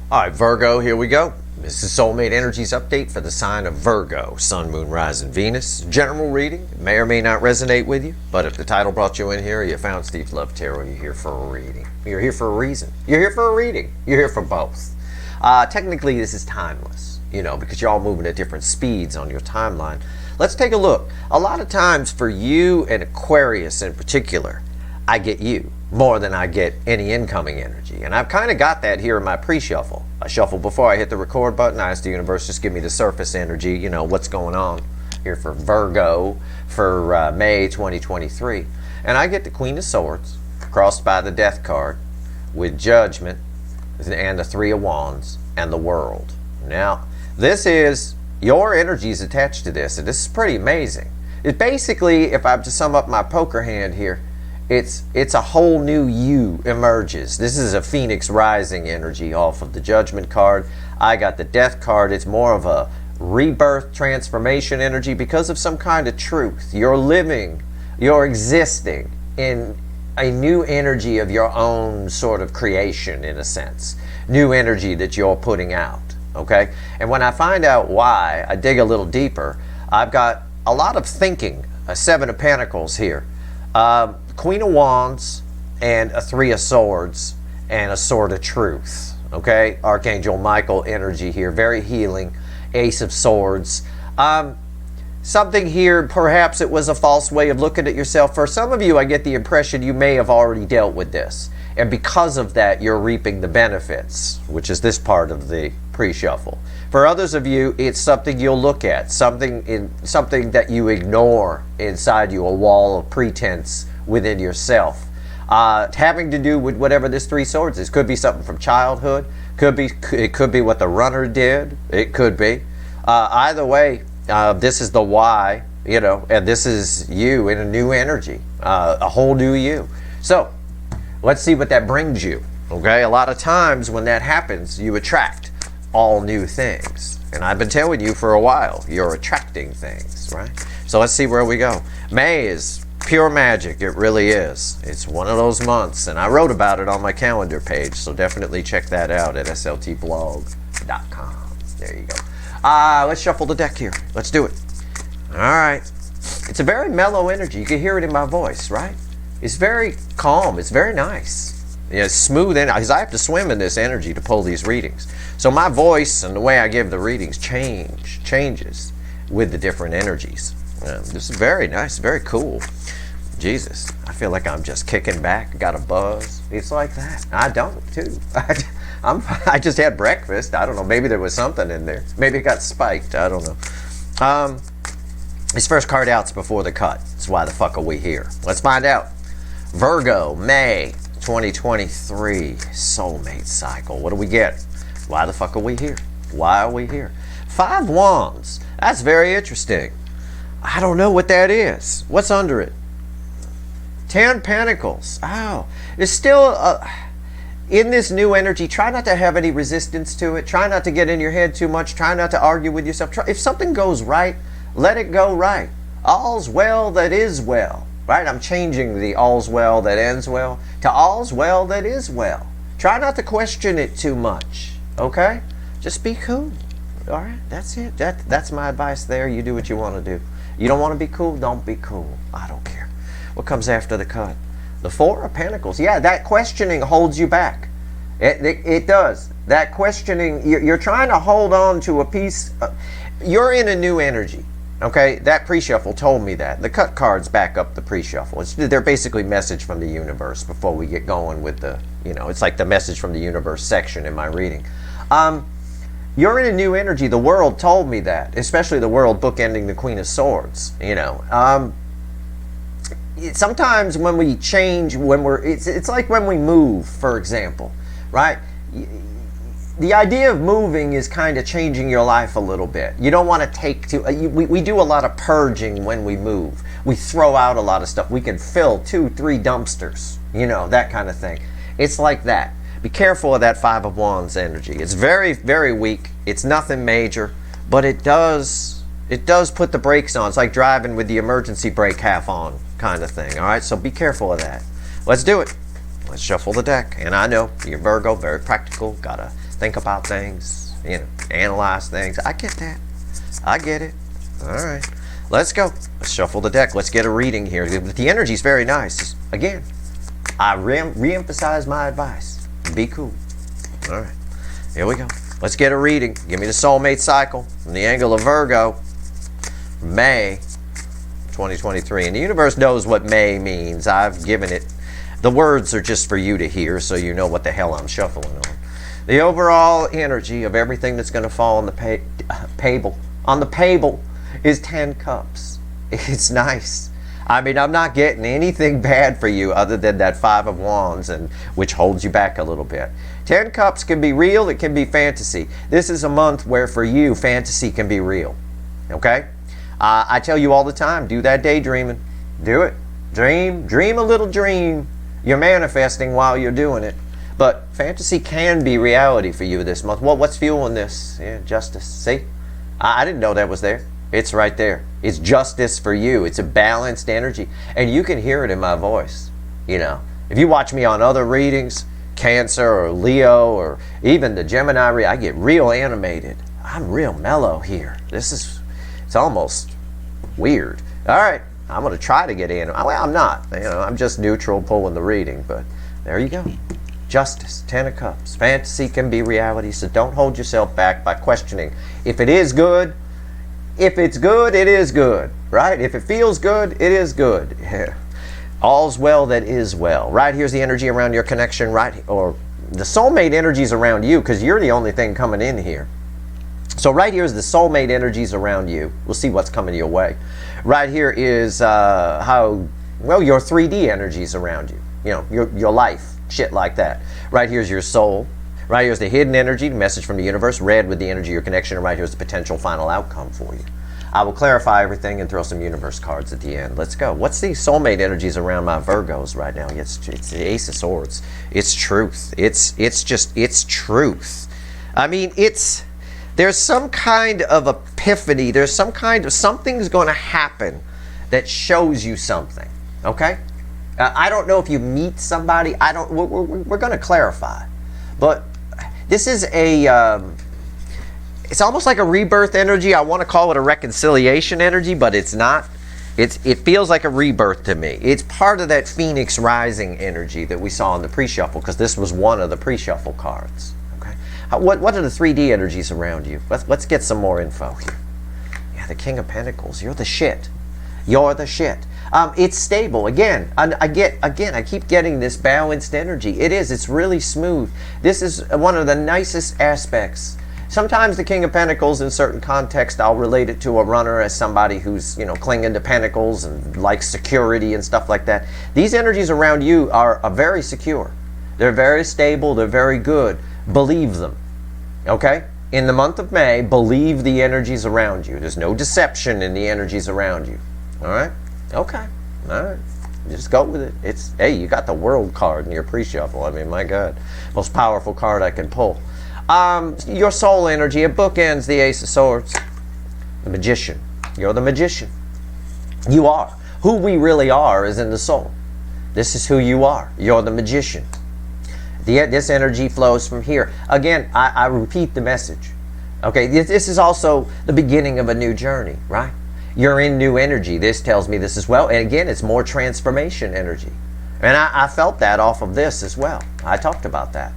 All right, Virgo, here we go. This is Soulmate Energies update for the sign of Virgo, Sun, Moon, Rising, Venus. General reading. It may or may not resonate with you, but if the title brought you in here, you found Steve Love Tarot, you're here for a reading. You're here for a reason. You're here for a reading. You're here for both. Technically, this is timeless, because you're all moving at different speeds on your timeline. Let's take a look. A lot of times for you and Aquarius in particular, I get you more than I get any incoming energy. And I've kind of got that here in my pre-shuffle. I shuffle before I hit the record button. I ask the universe, just give me the surface energy, what's going on here for Virgo for May 2023. And I get the Queen of Swords, crossed by the Death card, with Judgment, and the Three of Wands, and the World. Now, this is, your energy is attached to this, and this is pretty amazing. It basically, if I have to sum up my poker hand here, it's a whole new you emerges. This is a Phoenix rising energy off of the Judgment card. I got the Death card. It's more of a rebirth transformation energy because of some kind of truth. You're living, you're existing in a new energy of your own sort of creation, in a sense. New energy that you're putting out, okay? And when I find out why, I dig a little deeper. I've got a lot of thinking, a Seven of Pentacles here. Queen of Wands and a Three of Swords and a Sword of Truth, okay? Archangel Michael energy here, very healing. Ace of Swords. Something here, perhaps it was a false way of looking at yourself. For some of you, I get the impression you may have already dealt with this. And because of that, you're reaping the benefits, which is this part of the pre-shuffle. For others of you, it's something you'll look at, something that you ignore inside you, a wall of pretense within yourself. Having to do with whatever this Three Swords is. Could be something from childhood. It could be what the runner did. It could be. Either way, this is the why, and this is you in a new energy, a whole new you. So, let's see what that brings you, okay? A lot of times when that happens, you attract all new things. And I've been telling you for a while, you're attracting things, right? So let's see where we go. May is pure magic. It really is. It's one of those months, and I wrote about it on my calendar page, so definitely check that out at sltblog.com. There you go. Let's shuffle the deck here. Let's do it. All right. It's a very mellow energy. You can hear it in my voice, right? It's very calm. It's very nice. It's smooth, because I have to swim in this energy to pull these readings. So my voice and the way I give the readings changes with the different energies. This is very nice, very cool. Jesus, I feel like I'm just kicking back, got a buzz. It's like that. I don't, too. I just had breakfast. I don't know. Maybe there was something in there. Maybe it got spiked. I don't know. This first card out's before the cut. That's why the fuck are we here? Let's find out. Virgo, May 2023, soulmate cycle. What do we get? Why the fuck are we here? Why are we here? Five Wands. That's very interesting. I don't know what that is. What's under it? 10 Pentacles. Oh, it's still in this new energy. Try not to have any resistance to it. Try not to get in your head too much. Try not to argue with yourself. If something goes right, let it go right. All's well that is well. Right? I'm changing the all's well that ends well to all's well that is well. Try not to question it too much. Okay? Just be cool. All right? That's it. That's my advice there. You do what you want to do. You don't want to be cool? Don't be cool. I don't care. What comes after the cut? The Four of Pentacles. Yeah, that questioning holds you back. It does. That questioning, you're trying to hold on to a piece. You're in a new energy. Okay? That pre-shuffle told me that. The cut cards back up the pre-shuffle. They're basically message from the universe before we get going with the, it's like the message from the universe section in my reading. You're in a new energy. The World told me that, especially the World bookending the Queen of Swords. Sometimes when we change, it's like when we move, for example, right? The idea of moving is kind of changing your life a little bit. You don't want to take we do a lot of purging when we move. We throw out a lot of stuff. We can fill 2-3 dumpsters, that kind of thing. It's like that. Be careful of that Five of Wands energy. It's very, very weak. It's nothing major, but it does put the brakes on. It's like driving with the emergency brake half on kind of thing. All right, so be careful of that. Let's do it. let's shuffle the deck. And I know you're Virgo, very practical, gotta think about things, analyze things. I get that. I get it. All right, let's go. Let's shuffle the deck. Let's get a reading here. The energy is very nice. Again, I re-emphasize my advice. Be cool. All right, here we go. Let's get a reading. Give me the soulmate cycle from the angle of Virgo, May 2023. And the universe knows what May means. I've given it. The words are just for you to hear, so you know what the hell I'm shuffling on. The overall energy of everything that's going to fall on the table is 10 cups. It's nice. I mean, I'm not getting anything bad for you other than that 5 of Wands, and which holds you back a little bit. 10 cups can be real, it can be fantasy. This is a month where for you, fantasy can be real. Okay? I tell you all the time, do that daydreaming. Do it. Dream a little dream. You're manifesting while you're doing it. But fantasy can be reality for you this month. Well, what's fueling this? Yeah, justice. See? I didn't know that was there. It's right there. It's justice for you. It's a balanced energy. And you can hear it in my voice. If you watch me on other readings, Cancer or Leo or even the Gemini reading, I get real animated. I'm real mellow here. It's almost weird. All right. I'm going to try to get animated. Well, I'm not. I'm just neutral pulling the reading. But there you go. Justice, 10 of Cups. Fantasy can be reality, so don't hold yourself back by questioning. If it is good, if it's good, it is good, right? If it feels good, it is good. Yeah. All's well that is well. Right here's the energy around your connection, right? Or the soulmate energies around you, because you're the only thing coming in here. So right here is the soulmate energies around you. We'll see what's coming your way. Right here is your 3D energies around you. Your life, shit like that. Right here's your soul. Right here's the hidden energy, the message from the universe, red with the energy of your connection, and right here's the potential final outcome for you. I will clarify everything and throw some universe cards at the end. Let's go. What's these soulmate energies around my Virgos right now? It's the Ace of Swords. It's truth. It's truth. I mean, there's some kind of epiphany. There's some kind of something's going to happen that shows you something. Okay? I don't know if you meet somebody. We're going to clarify. But this is it's almost like a rebirth energy. I want to call it a reconciliation energy, but it's not. It feels like a rebirth to me. It's part of that Phoenix Rising energy that we saw in the pre-shuffle, because this was one of the pre-shuffle cards. Okay, what are the 3D energies around you? Let's get some more info here. Yeah, the King of Pentacles. You're the shit. You're the shit. It's stable. Again, I keep getting this balanced energy. It is. It's really smooth. This is one of the nicest aspects. Sometimes the King of Pentacles, in certain contexts, I'll relate it to a runner as somebody who's, clinging to pentacles and likes security and stuff like that. These energies around you are very secure. They're very stable. They're very good. Believe them. Okay? In the month of May, believe the energies around you. There's no deception in the energies around you. All right? Okay. All right. Just go with it. Hey, you got the World card in your pre-shuffle. I mean, my God. Most powerful card I can pull. Your soul energy, it bookends the Ace of Swords. The Magician. You're the Magician. You are. Who we really are is in the soul. This is who you are. You're the Magician. This energy flows from here. Again, I repeat the message. Okay, this is also the beginning of a new journey, right? You're in new energy. This tells me this as well. And again, it's more transformation energy. And I felt that off of this as well. I talked about that.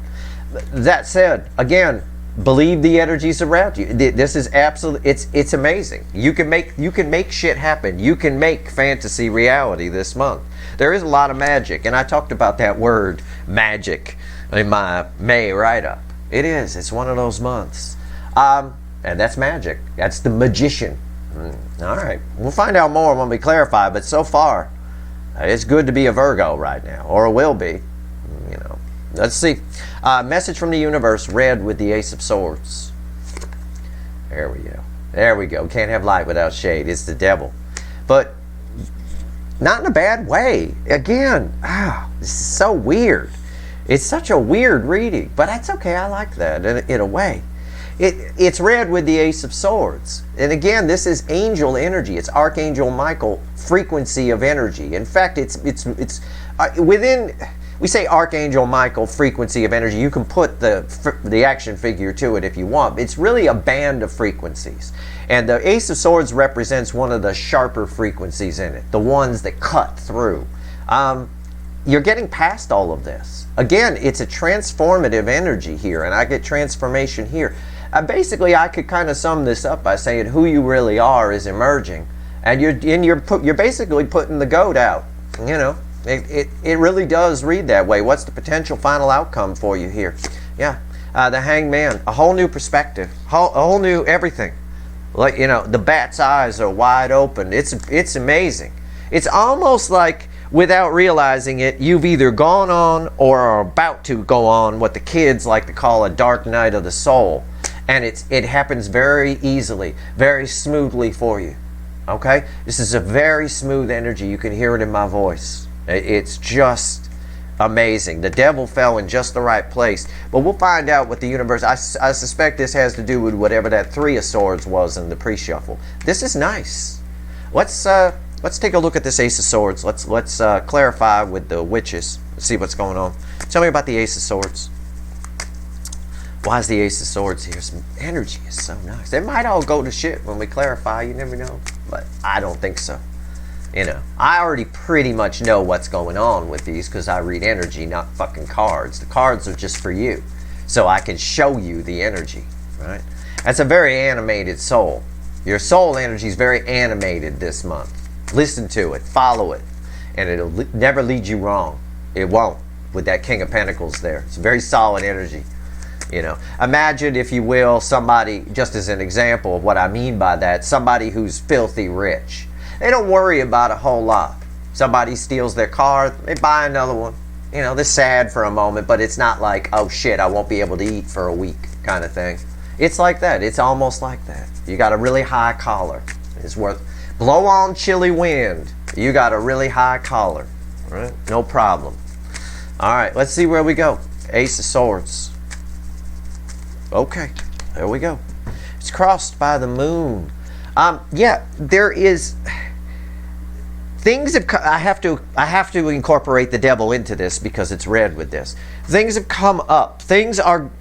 That said, again, believe the energies around you. This is absolutely, it's amazing. You can make shit happen. You can make fantasy reality this month. There is a lot of magic, and I talked about that word magic in my May write-up. It is. It's one of those months. And that's magic. That's the Magician. All right. We'll find out more when we clarify, but so far, it's good to be a Virgo right now, or it will be. Let's see. Message from the universe, red with the Ace of Swords. There we go. There we go. Can't have light without shade. It's the devil. But not in a bad way. Again, this is so weird. It's such a weird reading, but that's okay. I like that in a way. It's red with the Ace of Swords. And again, this is angel energy. It's Archangel Michael frequency of energy. In fact, it's within we say Archangel Michael, frequency of energy. You can put the action figure to it if you want. It's really a band of frequencies. And the Ace of Swords represents one of the sharper frequencies in it, the ones that cut through. You're getting past all of this. Again, it's a transformative energy here, and I get transformation here. Basically, I could kind of sum this up by saying who you really are is emerging, and you're basically putting the goat out. You know, it really does read that way. What's the potential final outcome for you here? Yeah, the Hangman, a whole new perspective, a whole new everything. Like, you know, the bat's eyes are wide open. It's amazing. It's almost like, without realizing it, you've either gone on or are about to go on what the kids like to call a dark night of the soul. And it happens very easily, very smoothly for you. Okay? This is a very smooth energy. You can hear it in my voice. It's just amazing. The devil fell in just the right place. But we'll find out what the universe... I suspect this has to do with whatever that Three of Swords was in the pre-shuffle. This is nice. Let's take a look at this Ace of Swords. Let's clarify with the witches. Let's see what's going on. Tell me about the Ace of Swords. Why is the Ace of Swords here? Some energy is so nice. It might all go to shit when we clarify. You never know. But I don't think so. You know, I already pretty much know what's going on with these because I read energy, not fucking cards. The cards are just for you. So I can show you the energy, right? That's a very animated soul. Your soul energy is very animated this month. Listen to it, follow it, and it'll never lead you wrong. It won't, with that King of Pentacles there. It's very solid energy. You know, imagine, if you will, somebody, just as an example of what I mean by that, somebody who's filthy rich. They don't worry about a whole lot. Somebody steals their car, they buy another one. You know, they're sad for a moment, but it's not like, oh shit, I won't be able to eat for a week kind of thing. It's like that. It's almost like that. You got a really high collar. It's worth... Blow on chilly wind. You got a really high collar. Right? No problem. All right, let's see where we go. Ace of Swords. Okay, there we go. It's crossed by the moon. Yeah, there is... Things have... I have to incorporate the devil into this because it's read with this. Things have come up. Things are...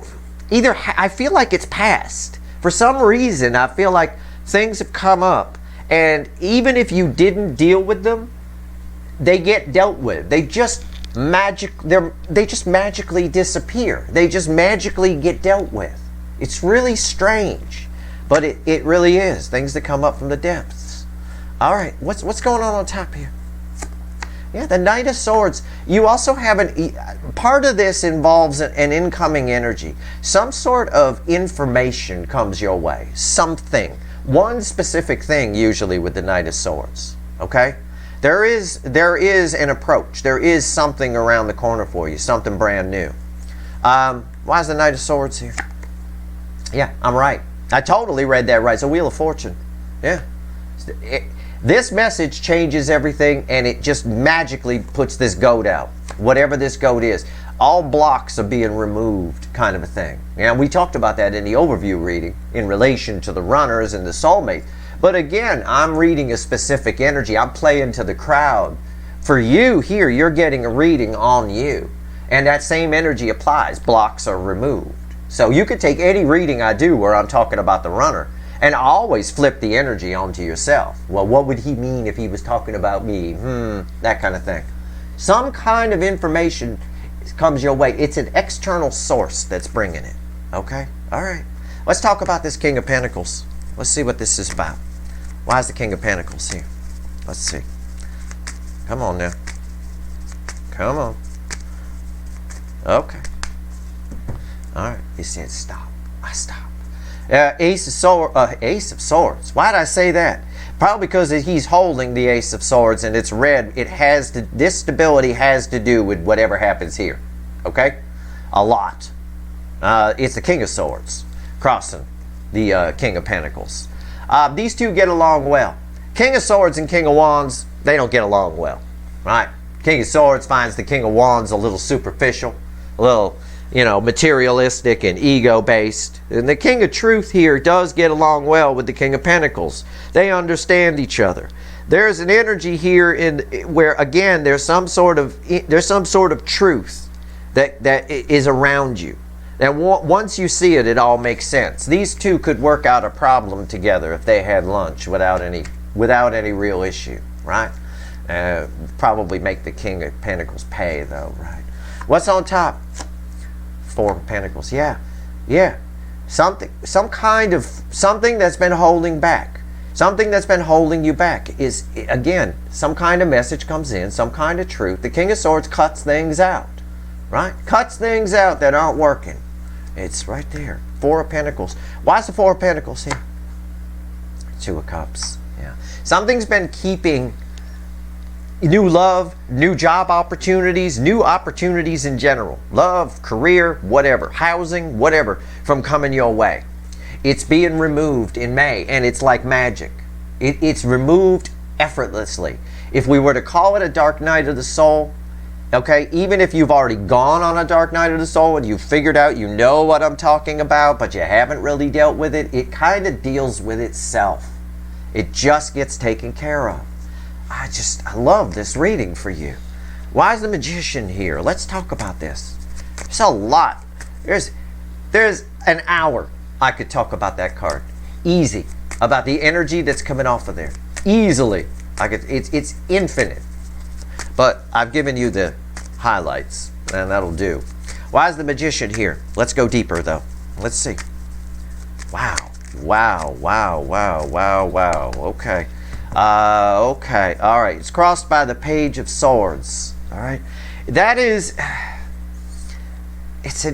Either... I feel like it's past. For some reason, I feel like things have come up. And even if you didn't deal with them, they get dealt with. They just magically disappear. They just magically get dealt with. It's really strange, but it really is. Things that come up from the depths. All right, what's going on top here? Yeah, the Knight of Swords. You also have part of this involves an incoming energy. Some sort of information comes your way. Something. One specific thing usually with the Knight of Swords. Okay? There is an approach. There is something around the corner for you. Something brand new. Why is the Knight of Swords here? Yeah, I'm right. I totally read that right. It's a Wheel of Fortune. Yeah. This message changes everything, and it just magically puts this goat out. Whatever this goat is. All blocks are being removed, kind of a thing. Yeah, we talked about that in the overview reading in relation to the runners and the soulmate. But again, I'm reading a specific energy. I'm playing to the crowd. For you here, you're getting a reading on you. And that same energy applies. Blocks are removed. So you could take any reading I do where I'm talking about the runner and always flip the energy onto yourself. Well, what would he mean if he was talking about me? That kind of thing. Some kind of information comes your way. It's an external source that's bringing it. Okay? All right. Let's talk about this King of Pentacles. Let's see what this is about. Why is the King of Pentacles here? Let's see. Come on now. Come on. Okay. All right. He said stop. I stop. Ace of Swords. Why did I say that? Probably because he's holding the Ace of Swords and it's red. This stability has to do with whatever happens here. Okay? A lot. It's the King of Swords crossing the King of Pentacles. These two get along well. King of Swords and King of Wands, they don't get along well. Right? King of Swords finds the King of Wands a little superficial, a little, materialistic and ego-based. And the King of Truth here does get along well with the King of Pentacles. They understand each other. There's an energy here in where, again, there's some sort of truth that is around you. Now, once you see it, it all makes sense. These two could work out a problem together if they had lunch without any real issue, right? Probably make the King of Pentacles pay, though, right? What's on top? Four of Pentacles. Yeah. Something that's been holding back. Something that's been holding you back is, again, some kind of message comes in, some kind of truth. The King of Swords cuts things out, right? Cuts things out that aren't working. It's right there. Four of Pentacles. Why is the Four of Pentacles here? Two of Cups. Yeah. Something's been keeping new love, new job opportunities, new opportunities in general. Love, career, whatever. Housing, whatever, from coming your way. It's being removed in May, and it's like magic. It's removed effortlessly. If we were to call it a dark night of the soul, okay, even if you've already gone on a dark night of the soul and you've figured out, you know what I'm talking about, but you haven't really dealt with it, it kind of deals with itself. It just gets taken care of. I love this reading for you. Why is the Magician here? Let's talk about this. There's a lot. There's an hour I could talk about that card. Easy. About the energy that's coming off of there. Easily. It's infinite. But I've given you the highlights, and that'll do. Why is the Magician here? Let's go deeper, though. Let's see. Wow. Okay. Okay. All right. It's crossed by the Page of Swords. All right. That is. It's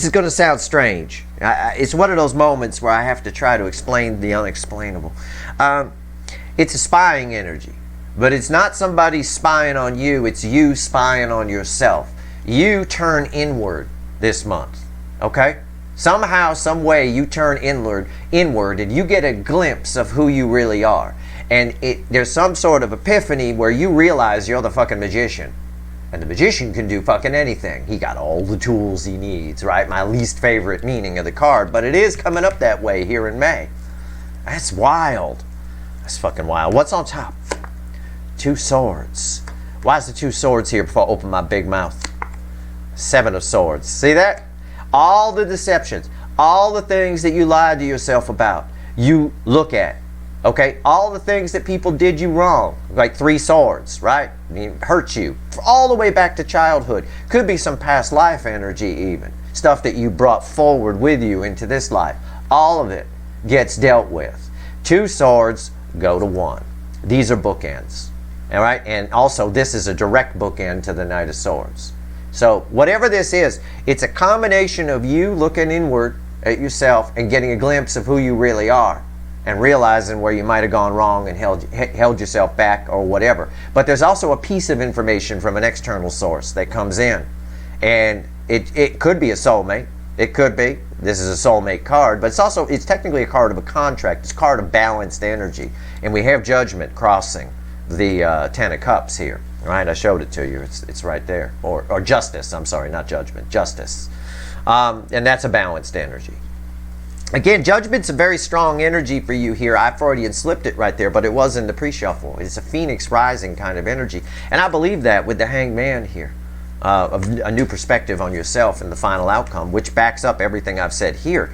going to sound strange. It's one of those moments where I have to try to explain the unexplainable. It's a spying energy. But it's not somebody spying on you, it's you spying on yourself. You turn inward this month, okay? Somehow, some way, you turn inward, and you get a glimpse of who you really are. And there's some sort of epiphany where you realize you're the fucking magician. And the magician can do fucking anything. He got all the tools he needs, right? My least favorite meaning of the card, but it is coming up that way here in May. That's wild. That's fucking wild. What's on top? Two Swords. Why is the Two Swords here before I open my big mouth? Seven of Swords. See that? All the deceptions, all the things that you lied to yourself about, you look at. Okay? All the things that people did you wrong. Like Three Swords, right? Hurt you. All the way back to childhood. Could be some past life energy even. Stuff that you brought forward with you into this life. All of it gets dealt with. Two Swords go to one. These are bookends. All right, and also this is a direct bookend to the Knight of Swords. So whatever this is, it's a combination of you looking inward at yourself and getting a glimpse of who you really are, and realizing where you might have gone wrong and held yourself back or whatever. But there's also a piece of information from an external source that comes in, and it could be a soulmate. It could be. This is a soulmate card, but it's technically a card of a contract. It's a card of balanced energy, and we have Judgment crossing the Ten of Cups here, right? I showed it to you. It's right there. Or Justice. I'm sorry, not Judgment. Justice. And that's a balanced energy. Again, Judgment's a very strong energy for you here. I Freudian slipped it right there, but it was in the pre-shuffle. It's a Phoenix rising kind of energy. And I believe that with the Hanged Man here. Of a new perspective on yourself and the final outcome, which backs up everything I've said here.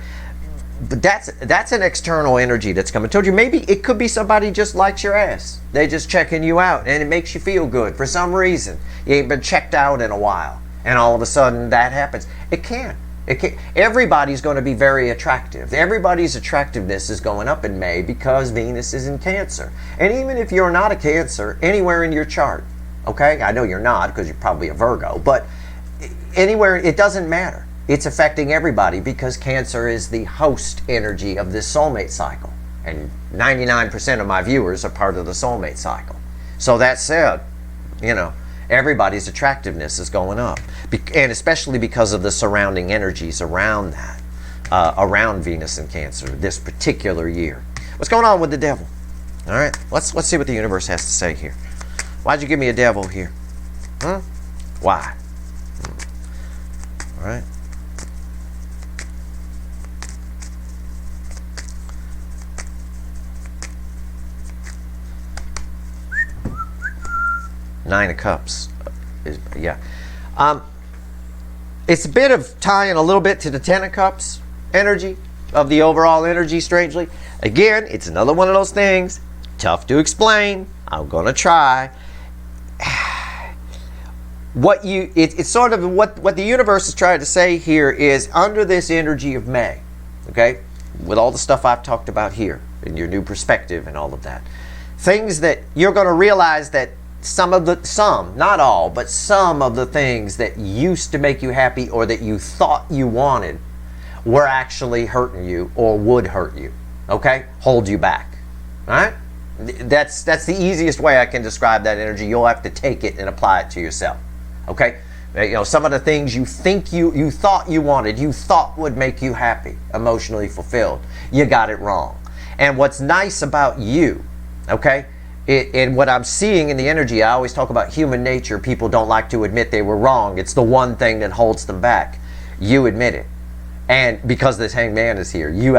But that's an external energy that's coming. I told you, maybe it could be somebody just likes your ass. They're just checking you out, and it makes you feel good for some reason. You ain't been checked out in a while, and all of a sudden that happens. It can. Everybody's going to be very attractive. Everybody's attractiveness is going up in May because Venus is in Cancer. And even if you're not a Cancer, anywhere in your chart, okay? I know you're not because you're probably a Virgo, but anywhere, it doesn't matter. It's affecting everybody because Cancer is the host energy of this soulmate cycle. And 99% of my viewers are part of the soulmate cycle. So that said, you know, everybody's attractiveness is going up. And especially because of the surrounding energies around that, around Venus and Cancer this particular year. What's going on with the Devil? All right, let's see what the universe has to say here. Why'd you give me a Devil here? Why? All right. Nine of Cups. Yeah. It's a bit of tying a little bit to the Ten of Cups energy of the overall energy, strangely. Again, it's another one of those things. Tough to explain. I'm going to try. It's sort of what the universe is trying to say here is under this energy of May, okay, with all the stuff I've talked about here in your new perspective and all of that, things that you're going to realize that not all, but some of the things that used to make you happy or that you thought you wanted were actually hurting you or would hurt you, okay, hold you back, all right? That's the easiest way I can describe that energy. You'll have to take it and apply it to yourself. Okay, you know, some of the things you think you thought you wanted, you thought would make you happy, emotionally fulfilled, you got it wrong. And what's nice about you, okay, and what I'm seeing in the energy, I always talk about human nature. People don't like to admit they were wrong. It's the one thing that holds them back. You admit it. And because this hangman is here, your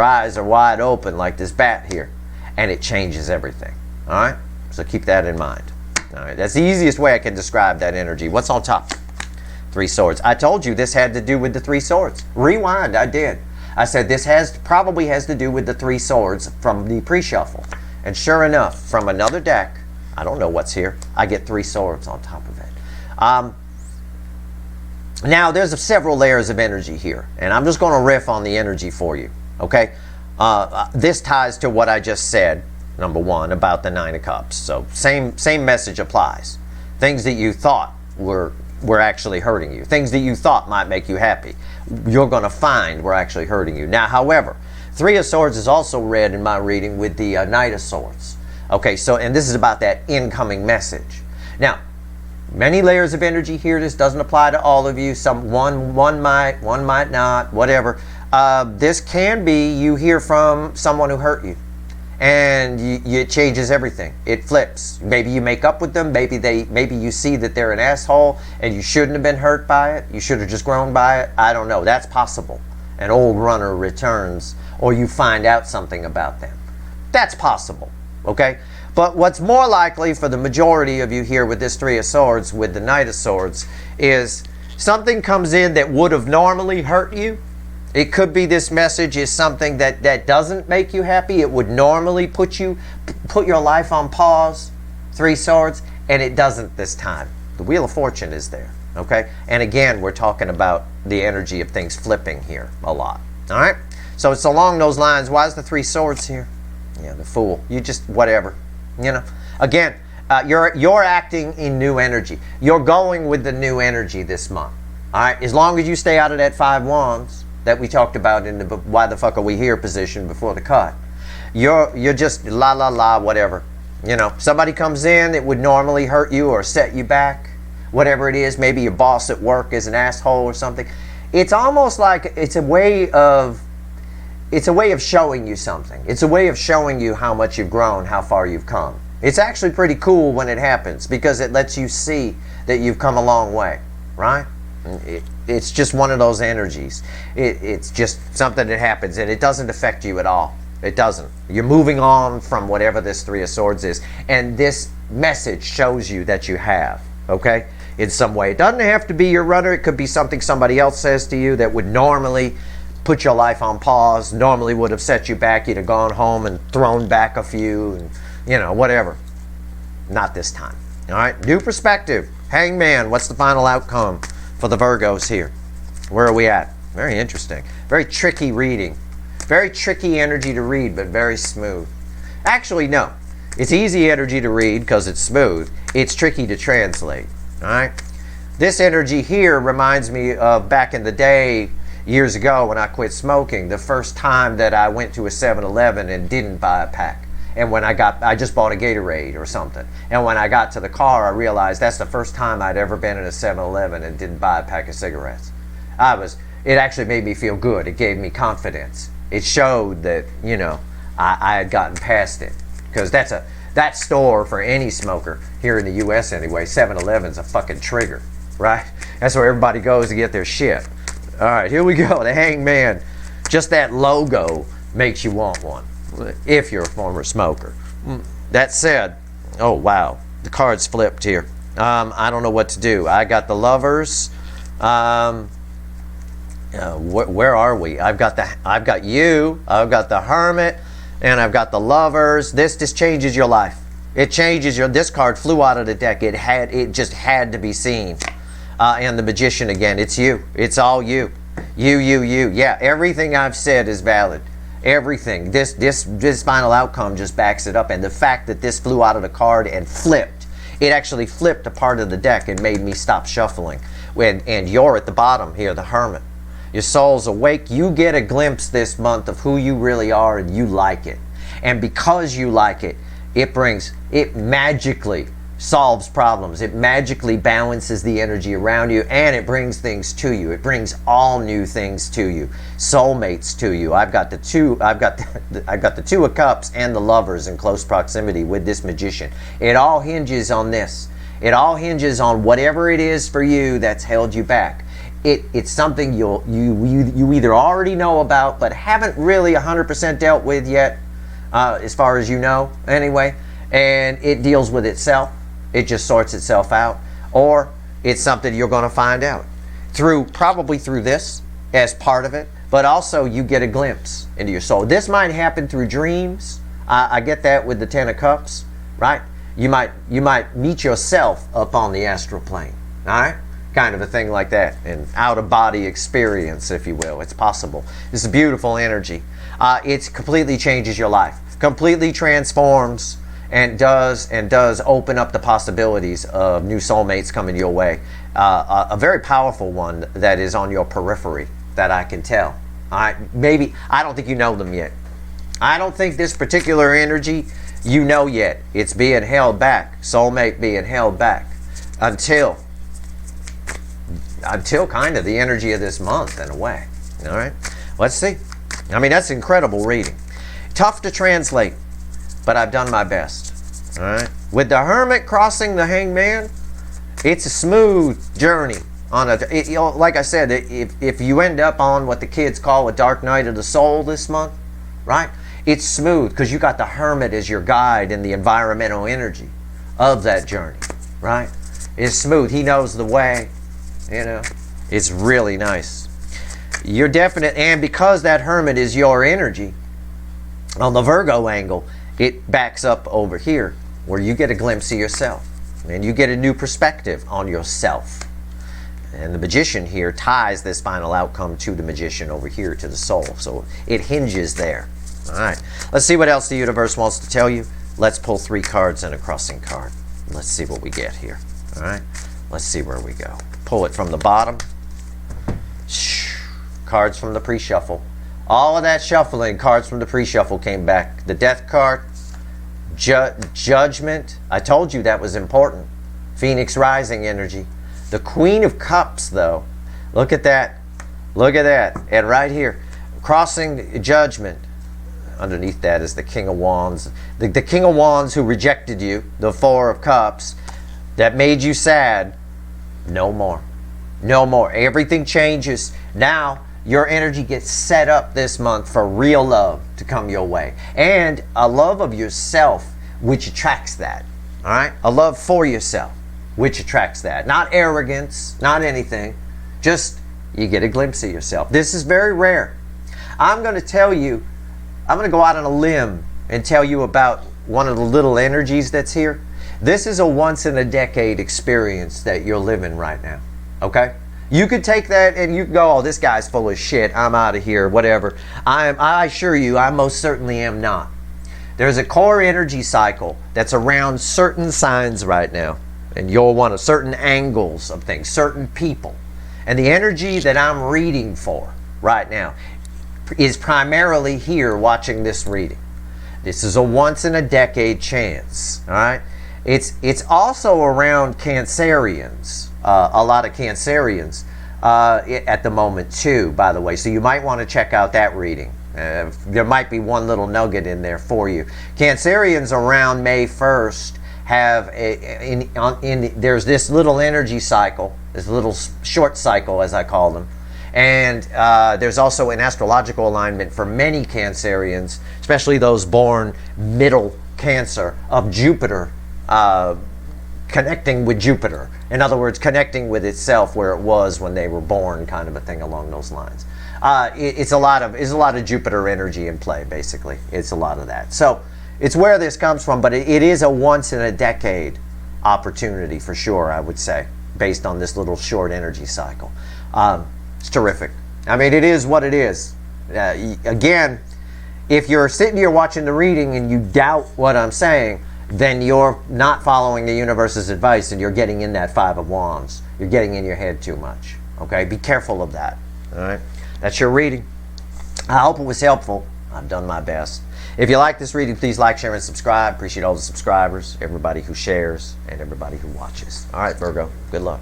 eyes are wide open like this bat here, and it changes everything. All right, so keep that in mind. All right, that's the easiest way I can describe that energy. What's on top? Three Swords. I told you this had to do with the Three Swords. Rewind, I did. I said this probably has to do with the Three Swords from the pre-shuffle. And sure enough, from another deck, I don't know what's here, I get Three Swords on top of it. Now, there's several layers of energy here, and I'm just going to riff on the energy for you, okay? This ties to what I just said, number one, about the Nine of Cups. So same message applies. Things that you thought were actually hurting you. Things that you thought might make you happy, you're going to find were actually hurting you. Now, however, Three of Swords is also read in my reading with the Knight of Swords. Okay, so, and this is about that incoming message. Now, many layers of energy here. This doesn't apply to all of you. One might not, whatever. This can be you hear from someone who hurt you, and it changes everything. It flips. Maybe you make up with them. Maybe you see that they're an asshole and you shouldn't have been hurt by it. You should have just grown by it. I don't know. That's possible. An old runner returns, or you find out something about them. That's possible. Okay? But what's more likely for the majority of you here with this Three of Swords, with the Knight of Swords, is something comes in that would have normally hurt you. It could be this message is something that doesn't make you happy. It would normally put your life on pause, Three Swords, and it doesn't this time. The Wheel of Fortune is there, okay? And again, we're talking about the energy of things flipping here a lot, all right? So it's along those lines. Why is the Three Swords here? Yeah, the Fool. You just, whatever, you know? Again, you're acting in new energy. You're going with the new energy this month, all right? As long as you stay out of that Five Wands that we talked about in the why the fuck are we here position before the cut. You're just la la la whatever. You know, somebody comes in that would normally hurt you or set you back, whatever it is. Maybe your boss at work is an asshole or something. It's almost like it's a way of showing you something. It's a way of showing you how much you've grown, how far you've come. It's actually pretty cool when it happens because it lets you see that you've come a long way, right? It's just one of those energies. It's just something that happens, and it doesn't affect you at all. It doesn't. You're moving on from whatever this Three of Swords is, and this message shows you that you have, okay, in some way. It doesn't have to be your runner. It could be something somebody else says to you that would normally put your life on pause, normally would have set you back. You'd have gone home and thrown back a few, and, you know, whatever. Not this time. All right, new perspective. Hangman, what's the final outcome for the Virgos here? Where are we at? Very interesting. Very tricky reading. Very tricky energy to read, but very smooth. Actually, no. It's easy energy to read because it's smooth. It's tricky to translate. All right? This energy here reminds me of back in the day, years ago when I quit smoking, the first time that I went to a 7-Eleven and didn't buy a pack. And when I just bought a Gatorade or something. And when I got to the car, I realized that's the first time I'd ever been in a 7-Eleven and didn't buy a pack of cigarettes. It actually made me feel good. It gave me confidence. It showed that, you know, I had gotten past it. Because that store for any smoker, here in the U.S. anyway, 7-Eleven's a fucking trigger, right? That's where everybody goes to get their shit. All right, here we go. The Hangman. Just that logo makes you want one, if you're a former smoker. That said, oh wow, the cards flipped here. I don't know what to do. I got the Lovers. Where are we? I've got you. I've got the Hermit, and I've got the Lovers. This changes your life. It changes your. This card flew out of the deck. It just had to be seen. And the Magician again. It's you. It's all you. You. Yeah. Everything I've said is valid. Everything. This final outcome just backs it up. And the fact that this flew out of the card and flipped, it actually flipped a part of the deck and made me stop shuffling. And you're at the bottom here, the Hermit. Your soul's awake. You get a glimpse this month of who you really are, and you like it. And because you like it, it magically solves problems. It magically balances the energy around you, and it brings things to you. It brings all new things to you, soulmates to you. I've got the Two of Cups and the Lovers in close proximity with this Magician. It all hinges on this. It all hinges on whatever it is for you that's held you back. It's something you either already know about but haven't really 100% dealt with yet, as far as you know, anyway. And it deals with itself. It just sorts itself out. Or it's something you're going to find out probably through this as part of it, but also you get a glimpse into your soul. This might happen through dreams. I get that with the Ten of Cups, right? You might meet yourself up on the astral plane, all right? Kind of a thing like that, an out-of-body experience, if you will. It's possible. It's a beautiful energy. It completely changes your life, completely transforms, and does open up the possibilities of new soulmates coming your way. A very powerful one that is on your periphery that I can tell. Maybe I don't think you know them yet. I don't think this particular energy you know yet. It's being held back. Soulmate being held back until kind of the energy of this month in a way. All right, let's see. I mean, that's incredible reading. Tough to translate, but I've done my best. All right, with the Hermit crossing the Hangman, it's a smooth journey. Like I said, if you end up on what the kids call a dark night of the soul this month, right? It's smooth because you got the Hermit as your guide in the environmental energy of that journey, right? It's smooth. He knows the way. You know, it's really nice. You're definite, and because that Hermit is your energy, on the Virgo angle, it backs up over here where you get a glimpse of yourself, and you get a new perspective on yourself. And the Magician here ties this final outcome to the Magician over here, to the soul. So it hinges there. All right, let's see what else the universe wants to tell you. Let's pull 3 cards and a crossing card. Let's see what we get here. All right, let's see where we go. Pull it from the bottom. Cards from the pre-shuffle. All of that shuffling, cards from the pre-shuffle came back. The Death card, Judgment. I told you that was important. Phoenix Rising energy. The Queen of Cups, though. Look at that. Look at that. And right here, crossing Judgment. Underneath that is the King of Wands. The King of Wands who rejected you. The Four of Cups. That made you sad. No more. No more. Everything changes. Now, your energy gets set up this month for real love to come your way. And a love of yourself, which attracts that. All right? A love for yourself, which attracts that. Not arrogance, not anything. Just, you get a glimpse of yourself. This is very rare. I'm going to tell you, I'm going to go out on a limb and tell you about one of the little energies that's here. This is a once-in-a-decade experience that you're living right now, okay? You could take that and you could go, oh, this guy's full of shit. I'm out of here, whatever. I assure you, I most certainly am not. There's a core energy cycle that's around certain signs right now, and you'll want certain angles of things, certain people. And the energy that I'm reading for right now is primarily here watching this reading. This is a once-in-a-decade chance, all right? It's also around Cancerians, a lot of Cancerians at the moment too, by the way. So you might want to check out that reading. There might be one little nugget in there for you. Cancerians around May 1st have there's this little energy cycle, this little short cycle as I call them. And there's also an astrological alignment for many Cancerians, especially those born middle Cancer, of Jupiter connecting with Jupiter. In other words, connecting with itself where it was when they were born, kind of a thing along those lines. It's a lot of Jupiter energy in play, basically. It's a lot of that. So it's where this comes from, but it is a once in a decade opportunity for sure, I would say, based on this little short energy cycle. It's terrific. I mean, it is what it is. Again, if you're sitting here watching the reading and you doubt what I'm saying, then you're not following the universe's advice and you're getting in that Five of Wands. You're getting in your head too much. Okay? Be careful of that. All right? That's your reading. I hope it was helpful. I've done my best. If you like this reading, please like, share, and subscribe. Appreciate all the subscribers, everybody who shares, and everybody who watches. All right, Virgo. Good luck.